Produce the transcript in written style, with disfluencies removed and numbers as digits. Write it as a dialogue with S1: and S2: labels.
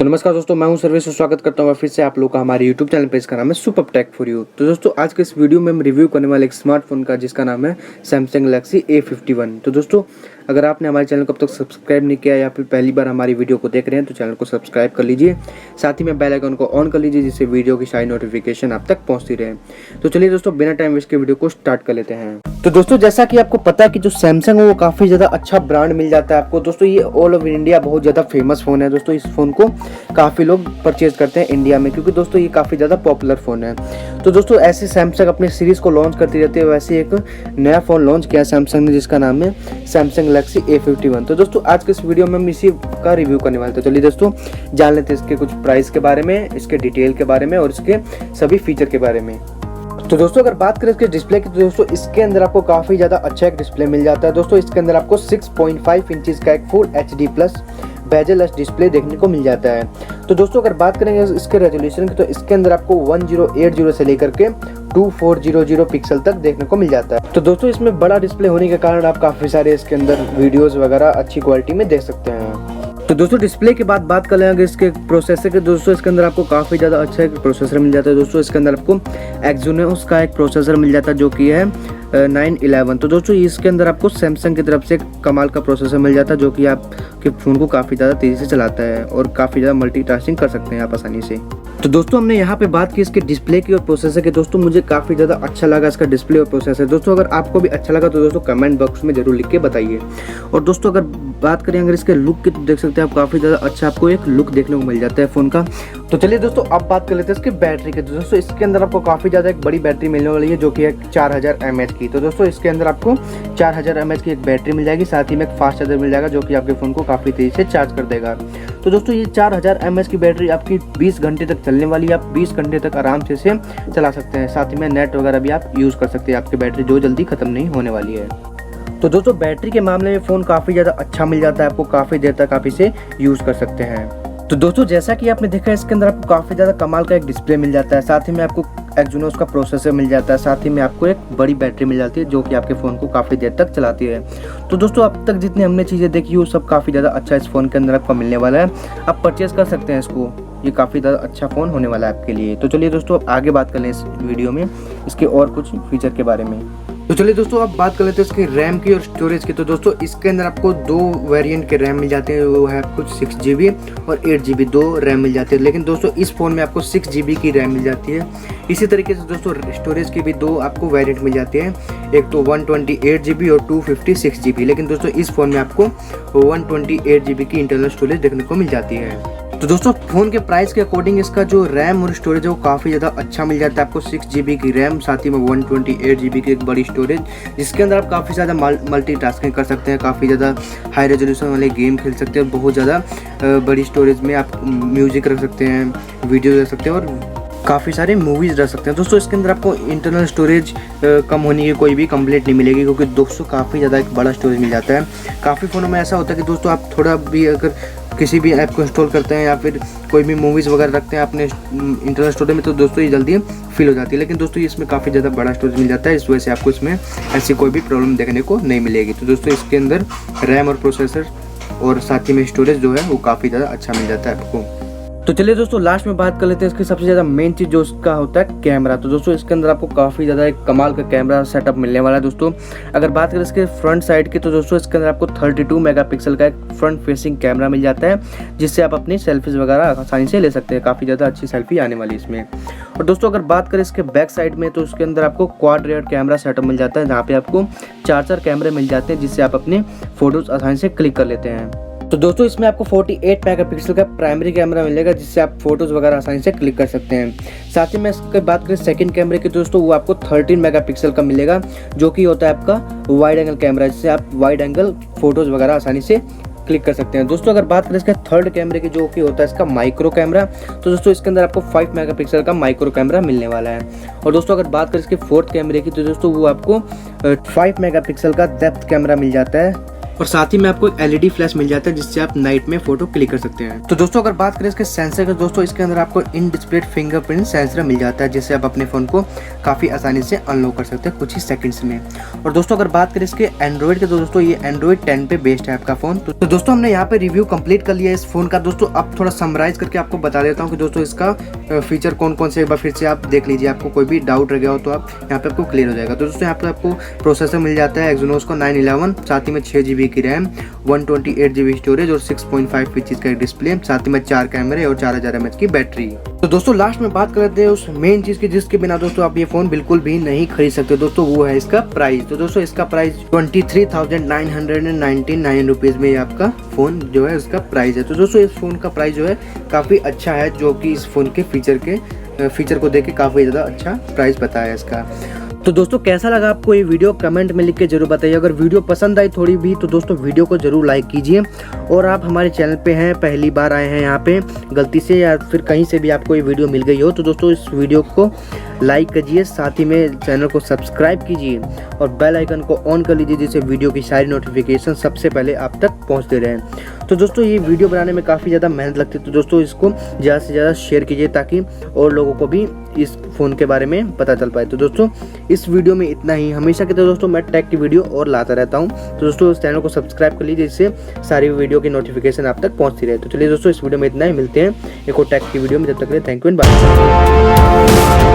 S1: तो नमस्कार दोस्तों, मैं हूं सर्वेश। स्वागत करता हूं फिर से आप लोग का हमारे यूट्यूब चैनल पे। इसका नाम है सुपर टेक फॉर यू। तो दोस्तों आज के इस वीडियो में हम रिव्यू करने वाले एक स्मार्टफोन का जिसका नाम है सैमसंग गैलेक्सी A51। तो दोस्तों अगर आपने हमारे चैनल को अब तक सब्सक्राइब नहीं किया या फिर पहली बार हमारी वीडियो को देख रहे हैं तो चैनल को सब्सक्राइब कर लीजिए, साथ ही में बेल आइकन को ऑन कर लीजिए जिससे वीडियो की सारी नोटिफिकेशन आप तक पहुँचती रहे। तो चलिए दोस्तों बिना टाइम वेस्ट के वीडियो को स्टार्ट कर लेते हैं। तो दोस्तों जैसा कि आपको पता है कि जो सैमसंग है वो काफ़ी ज़्यादा अच्छा ब्रांड मिल जाता है आपको। दोस्तों ये ऑल ओवर इंडिया बहुत ज़्यादा फेमस फ़ोन है। दोस्तों इस फ़ोन को काफ़ी लोग परचेज करते हैं इंडिया में, क्योंकि दोस्तों ये काफ़ी ज़्यादा पॉपुलर फ़ोन है। तो दोस्तों ऐसे सैमसंग अपने सीरीज़ को लॉन्च करती रहती है, वैसे एक नया फ़ोन लॉन्च किया सैमसंग ने जिसका नाम है सैमसंग गैलेक्सी A51। तो दोस्तों आज के इस वीडियो में हम इसी का रिव्यू करने वाले थे। चलिए दोस्तों जान लेते हैं इसके कुछ प्राइस के बारे में, इसके डिटेल के बारे में और इसके सभी फीचर के बारे में। तो दोस्तों अगर बात करें इसके डिस्प्ले की तो दोस्तों इसके अंदर आपको काफ़ी ज़्यादा अच्छा एक डिस्प्ले मिल जाता है। दोस्तों इसके अंदर आपको 6.5 इंचज़ का एक full HD plus bezel display देखने को मिल जाता है। तो दोस्तों अगर बात करेंगे इसके रेजोल्यूशन की तो इसके अंदर आपको 1080 से लेकर के 2400 पिक्सल तक देखने को मिल जाता है। तो दोस्तों इसमें बड़ा डिस्प्ले होने के कारण आप काफ़ी सारे इसके अंदर वीडियोस वगैरह अच्छी क्वालिटी में देख सकते हैं। तो दोस्तों डिस्प्ले के बाद बात कर लेंगे इसके प्रोसेसर के। दोस्तों इसके अंदर आपको काफ़ी ज़्यादा अच्छा एक प्रोसेसर मिल जाता है। दोस्तों इसके अंदर आपको एक्सोनोस का एक प्रोसेसर मिल जाता है जो कि है 911। तो दोस्तों इसके अंदर आपको सैमसंग की तरफ से कमाल का प्रोसेसर मिल जाता है जो कि आपके फ़ोन को काफ़ी ज़्यादा तेज़ी से चलाता है और काफ़ी ज़्यादा मल्टीटास्किंग कर सकते हैं आप आसानी से। तो दोस्तों हमने यहाँ पे बात की इसके डिस्प्ले की और प्रोसेसर की। दोस्तों मुझे काफ़ी ज़्यादा अच्छा लगा इसका डिस्प्ले और प्रोसेसर। दोस्तों अगर आपको भी अच्छा लगा तो दोस्तों कमेंट बॉक्स में जरूर लिख के बताइए। और दोस्तों अगर बात करें अगर इसके लुक की तो देख सकते हैं आप काफ़ी ज़्यादा अच्छा आपको एक लुक देखने को मिल जाता है फ़ोन का। तो चलिए दोस्तों अब बात कर लेते हैं इसके बैटरी की। तो दोस्तों इसके अंदर आपको काफ़ी ज़्यादा एक बड़ी बैटरी मिलने वाली है जो कि है 4000 mAh की। तो दोस्तों इसके अंदर आपको 4000 mAh की एक बैटरी मिल जाएगी, साथ ही में एक फास्ट चार्जर मिल जाएगा जो कि आपके फ़ोन को काफ़ी तेज़ी से चार्ज कर देगा। तो दोस्तों ये 4000 mAh की बैटरी आपकी 20 घंटे तक चलने वाली है। आप 20 घंटे तक आराम से इसे चला सकते हैं, साथ ही में नेट वगैरह भी आप यूज़ कर सकते हैं। आपकी बैटरी जो जल्दी ख़त्म नहीं होने वाली है। तो दोस्तों बैटरी के मामले में फ़ोन काफ़ी ज़्यादा अच्छा मिल जाता है आपको, काफ़ी देर तक आप इसे यूज़ कर सकते हैं। तो दोस्तों जैसा कि आपने देखा इसके अंदर आपको काफ़ी ज़्यादा कमाल का एक डिस्प्ले मिल जाता है, साथ ही में आपको एक्सोनोस का प्रोसेसर मिल जाता है, साथ ही में आपको एक बड़ी बैटरी मिल जाती है जो कि आपके फ़ोन को काफ़ी देर तक चलाती है। तो दोस्तों अब तक जितनी हमने चीज़ें देखी वो सब काफ़ी ज़्यादा अच्छा इस फ़ोन के अंदर आपको मिलने वाला है। आप परचेज़ कर सकते हैं इसको, ये काफ़ी ज़्यादा अच्छा फ़ोन होने वाला है आपके लिए। तो चलिए दोस्तों अब आगे बात कर लें इस वीडियो में इसके और कुछ फीचर के बारे में। तो चलिए दोस्तों अब बात कर लेते हैं इसके रैम की और स्टोरेज की। तो दोस्तों इसके अंदर आपको दो वेरिएंट के रैम मिल जाते हैं, वो है आपको 6GB और 8GB दो रैम मिल जाती है। लेकिन दोस्तों इस फ़ोन में आपको 6GB की रैम मिल जाती है। इसी तरीके से दोस्तों स्टोरेज की भी दो आपको वेरिएंट मिल जाती है, एक तो 128GB और 256GB। लेकिन दोस्तों इस फ़ोन में आपको 128GB की इंटरनल स्टोरेज देखने को मिल जाती है। तो दोस्तों फ़ोन के प्राइस के अकॉर्डिंग इसका जो रैम और स्टोरेज है वो काफ़ी ज़्यादा अच्छा मिल जाता है आपको। 6GB की रैम, साथ ही में 128GB की एक बड़ी स्टोरेज जिसके अंदर आप काफ़ी ज़्यादा मल्टीटास्किंग कर सकते हैं, काफ़ी ज़्यादा हाई रेजोल्यूशन वाले गेम खेल सकते हैं। बहुत ज़्यादा बड़ी स्टोरेज में आप म्यूज़िक रख सकते हैं, वीडियो रख सकते हैं और काफ़ी सारे मूवीज़ रख सकते हैं। दोस्तों इसके अंदर आपको इंटरनल स्टोरेज कम होने की कोई भी कंप्लेंट नहीं मिलेगी, क्योंकि दोस्तों काफ़ी ज़्यादा एक बड़ा स्टोरेज मिल जाता है। काफ़ी फ़ोनों में ऐसा होता है कि दोस्तों आप थोड़ा भी अगर किसी भी ऐप को इंस्टॉल करते हैं या फिर कोई भी मूवीज़ वगैरह रखते हैं अपने इंटरनल स्टोरेज में तो दोस्तों ये जल्दी फिल हो जाती है। लेकिन दोस्तों इसमें काफ़ी ज़्यादा बड़ा स्टोरेज मिल जाता है, इस वजह से आपको इसमें ऐसी कोई भी प्रॉब्लम देखने को नहीं मिलेगी। तो दोस्तों इसके अंदर रैम और प्रोसेसर और साथ ही में स्टोरेज जो है वो काफ़ी ज़्यादा अच्छा मिल जाता है आपको। तो चलिए दोस्तों लास्ट में बात कर लेते हैं इसकी सबसे ज़्यादा मेन चीज़ जो इसका होता है कैमरा। तो दोस्तों इसके अंदर आपको काफ़ी ज़्यादा एक कमाल का कैमरा सेटअप मिलने वाला है। दोस्तों अगर बात करें इसके फ्रंट साइड की तो दोस्तों इसके अंदर आपको 32 मेगापिक्सल का एक फ्रंट फेसिंग कैमरा मिल जाता है, जिससे आप अपनी सेल्फीज़ वगैरह आसानी से ले सकते हैं। काफ़ी ज़्यादा अच्छी सेल्फी आने वाली इसमें। और दोस्तों अगर बात करें इसके बैक साइड में तो उसके अंदर आपको क्वाड रेयर कैमरा सेटअप मिल जाता है, जहाँ पे आपको 4 कैमरे मिल जाते हैं जिससे आप अपने फ़ोटोज़ आसानी से क्लिक कर लेते हैं। तो दोस्तों इसमें आपको 48 मेगापिक्सल का प्राइमरी कैमरा मिलेगा जिससे आप फोटोज़ वगैरह आसानी से क्लिक कर सकते हैं। साथ ही में इसकी बात करें सेकंड कैमरे की दोस्तों वो आपको 13 मेगापिक्सल का मिलेगा जो कि होता है आपका वाइड एंगल कैमरा, जिससे आप वाइड एंगल फोटोज़ वगैरह आसानी से क्लिक कर सकते हैं। दोस्तों अगर बात करें इसका थर्ड कैमरे की जो कि होता है इसका माइक्रो कैमरा, तो दोस्तों इसके अंदर आपको 5 मेगापिक्सल का माइक्रो कैमरा मिलने वाला है। और दोस्तों अगर बात करें इसके फोर्थ कैमरे की तो दोस्तों वो आपको 5 मेगापिक्सल का डेप्थ कैमरा मिल जाता है, और साथ ही में आपको एक LED फ्लैश मिल जाता है जिससे आप नाइट में फोटो क्लिक कर सकते हैं। तो दोस्तों अगर बात करें इसके सेंसर की, दोस्तों इसके अंदर आपको इन डिस्प्ले फिंगरप्रिंट सेंसर मिल जाता है जिससे आप अपने फ़ोन को काफ़ी आसानी से अनलॉक कर सकते हैं कुछ ही सेकंड्स में। और दोस्तों अगर बात करें इसके एंड्रॉइड के, तो दोस्तों ये एंड्रॉइड 10 पे बेस्ड है आपका फ़ोन। तो दोस्तों हमने यहाँ पे रिव्यू कंप्लीट कर लिया इस फोन का। दोस्तों अब थोड़ा समराइज करके आपको बता देता हूँ कि दोस्तों इसका फीचर कौन कौन से, एक बार फिर से आप देख लीजिए, आपको कोई भी डाउट रह गया हो तो आप यहाँ पे आपको क्लियर हो जाएगा। तो दोस्तों यहाँ पे आपको प्रोसेसर मिल जाता है एक्सिनोस का 911, साथ ही में 6GB की रैम, 128GB स्टोरेज और 6.5 इंच का डिस्प्ले, साथ ही में 4 कैमरे और 4000 mAh की बैटरी। तो दोस्तों लास्ट में बात करते हैं उस मेन चीज की जिसके बिना दोस्तों आप ये फोन बिल्कुल भी नहीं खरीद सकते। दोस्तों वो है इसका प्राइस। तो दोस्तों इसका प्राइस 23,999 रुपीज में आपका फोन जो है उसका प्राइस है। तो दोस्तों इस फोन का प्राइस जो है काफी अच्छा है, जो कि इस फोन के फीचर को देख के काफी ज्यादा अच्छा प्राइस बताया है इसका। तो दोस्तों कैसा लगा आपको ये वीडियो कमेंट में लिख के जरूर बताइए। अगर वीडियो पसंद आई थोड़ी भी तो दोस्तों वीडियो को जरूर लाइक कीजिए। और आप हमारे चैनल पे हैं, पहली बार आए हैं यहाँ पे गलती से या फिर कहीं से भी आपको ये वीडियो मिल गई हो तो दोस्तों इस वीडियो को लाइक कीजिए, साथ ही में चैनल को सब्सक्राइब कीजिए और बेल आइकन को ऑन कर लीजिए जिससे वीडियो की सारी नोटिफिकेशन सबसे पहले आप तक पहुँचते रहें। तो दोस्तों ये वीडियो बनाने में काफ़ी ज़्यादा मेहनत लगती है, तो दोस्तों इसको ज़्यादा से ज़्यादा शेयर कीजिए ताकि और लोगों को भी इस फ़ोन के बारे में पता चल पाए। तो दोस्तों इस वीडियो में इतना ही। हमेशा की तरह दोस्तों मैं टेक की वीडियो और लाता रहता हूँ, तो दोस्तों इस चैनल को सब्सक्राइब कर लीजिए जिससे सारी वीडियो की नोटिफिकेशन आप तक पहुँचती रहे। तो चलिए दोस्तों इस वीडियो में इतना ही, मिलते हैं एक और टेक की वीडियो में। जब तक के लिए थैंक यू एंड बाय।